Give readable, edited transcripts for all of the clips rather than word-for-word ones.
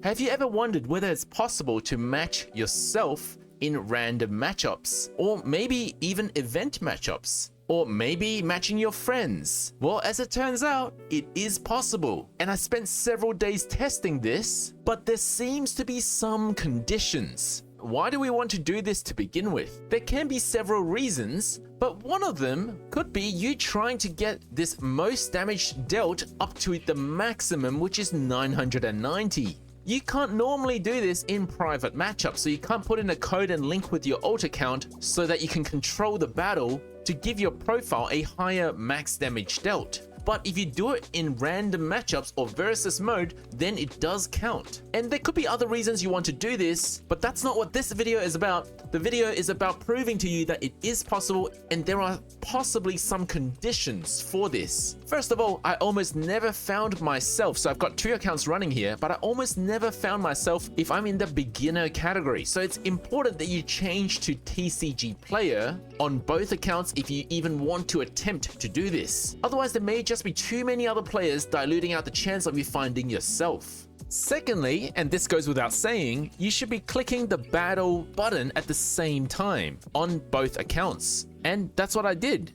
Have you ever wondered whether it's possible to match yourself in random matchups, or maybe even event matchups, or maybe matching your friends? Well, as it turns out, it is possible, and I spent several days testing this, but there seems to be some conditions. Why do we want to do this to begin with? There can be several reasons, but one of them could be you trying to get this most damage dealt up to the maximum, which is 990. You can't normally do this in private matchups, so you can't put in a code and link with your alt account so that you can control the battle to give your profile a higher max damage dealt. But if you do it in random matchups or versus mode, then it does count. And there could be other reasons you want to do this, but that's not what this video is about. The video is about proving to you that it is possible, and there are possibly some conditions for this. First of all, I almost never found myself, so I've got 2 accounts running here, but I almost never found myself if I'm in the beginner category. So it's important that you change to TCG player on both accounts if you even want to attempt to do this. Otherwise, there may just be too many other players, diluting out the chance of you finding yourself. Secondly, and this goes without saying, you should be clicking the battle button at the same time on both accounts. And that's what I did.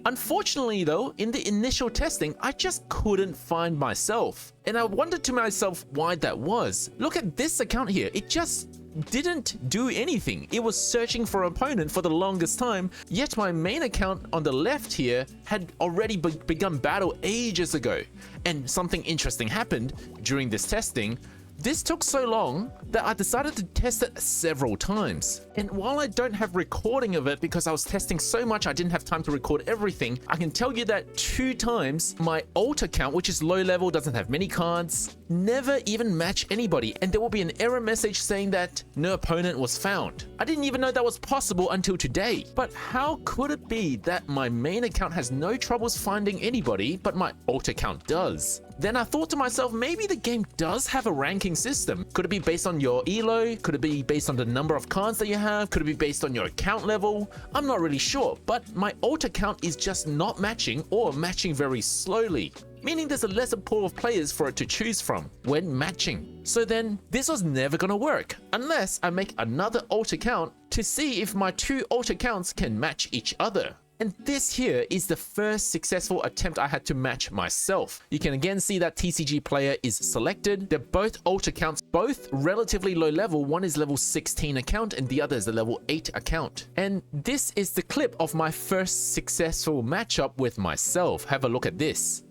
Unfortunately though, in the initial testing, I just couldn't find myself. And I wondered to myself why that was. Look at this account here, it just didn't do anything. It was searching for an opponent for the longest time, yet my main account on the left here had already begun battle ages ago. And something interesting happened during this testing. This took so long that I decided to test it several times. And while I don't have recording of it because I was testing so much I didn't have time to record everything, I can tell you that 2 times my alt account, which is low level, doesn't have many cards, never even match anybody, and there will be an error message saying that no opponent was found. I didn't even know that was possible until today. But how could it be that my main account has no troubles finding anybody, but my alt account does? Then I thought to myself, maybe the game does have a ranking system. Could it be based on your elo? Could it be based on the number of cards that you have? Could it be based on your account level? I'm not really sure, but my alt account is just not matching, or matching very slowly, meaning there's a lesser pool of players for it to choose from when matching. So then this was never gonna work unless I make another alt account to see if my 2 alt accounts can match each other. And this here is the first successful attempt I had to match myself. You can again see that TCG player is selected. They're both alt accounts, both relatively low level. One is level 16 account and the other is a level 8 account. And this is the clip of my first successful matchup with myself. Have a look at this.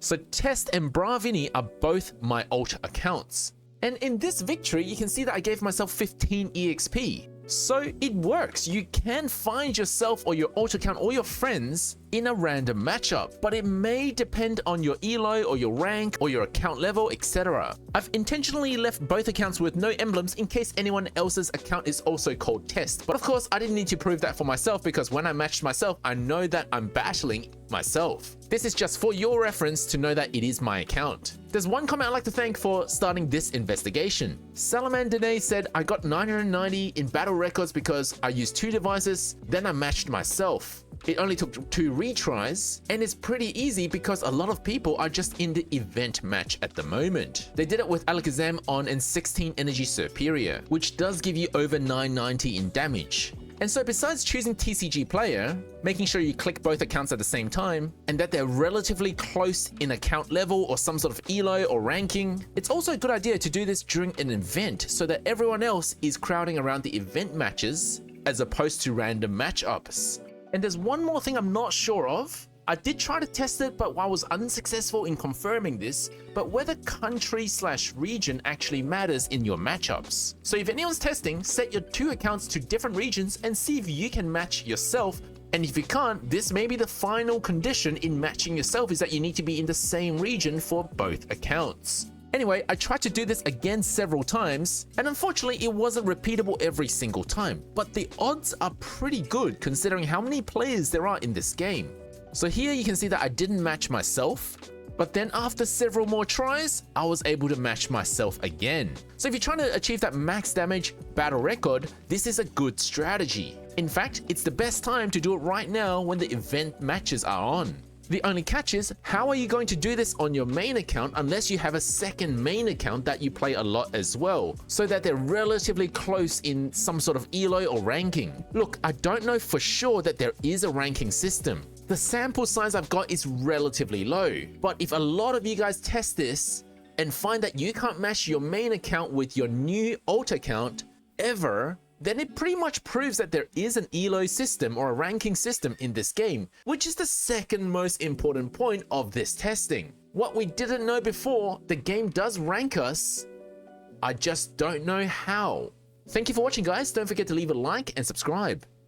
So Test and Bravini are both my alt accounts. And in this victory, you can see that I gave myself 15 EXP. So it works. You can find yourself or your alt account or your friends in a random matchup, but it may depend on your elo or your rank or your account level, etc. I've intentionally left both accounts with no emblems in case anyone else's account is also called Test. But of course, I didn't need to prove that for myself because when I matched myself, I know that I'm battling myself. This is just for your reference to know that it is my account. There's one comment I'd like to thank for starting this investigation. Salaman Dene said, I got 990 in battle records because I used 2 devices, then I matched myself. It only took 2 retries, and it's pretty easy because a lot of people are just in the event match at the moment. They did it with Alakazam on and 16 Energy Superior, which does give you over 990 in damage. And so besides choosing TCG player, making sure you click both accounts at the same time, and that they're relatively close in account level or some sort of elo or ranking, it's also a good idea to do this during an event so that everyone else is crowding around the event matches as opposed to random matchups. And there's one more thing I'm not sure of. I did try to test it, but I was unsuccessful in confirming this, but whether country/region actually matters in your matchups. So if anyone's testing, set your 2 accounts to different regions and see if you can match yourself. And if you can't, this may be the final condition in matching yourself, is that you need to be in the same region for both accounts. Anyway, I tried to do this again several times, and unfortunately it wasn't repeatable every single time, but the odds are pretty good considering how many players there are in this game. So here you can see that I didn't match myself, but then after several more tries, I was able to match myself again. So if you're trying to achieve that max damage battle record, this is a good strategy. In fact, it's the best time to do it right now when the event matches are on. The only catch is, how are you going to do this on your main account unless you have a second main account that you play a lot as well, so that they're relatively close in some sort of elo or ranking? Look, I don't know for sure that there is a ranking system. The sample size I've got is relatively low, but if a lot of you guys test this and find that you can't match your main account with your new alt account ever, then it pretty much proves that there is an elo system or a ranking system in this game, which is the second most important point of this testing. What we didn't know before, the game does rank us, I just don't know how. Thank you for watching, guys. Don't forget to leave a like and subscribe.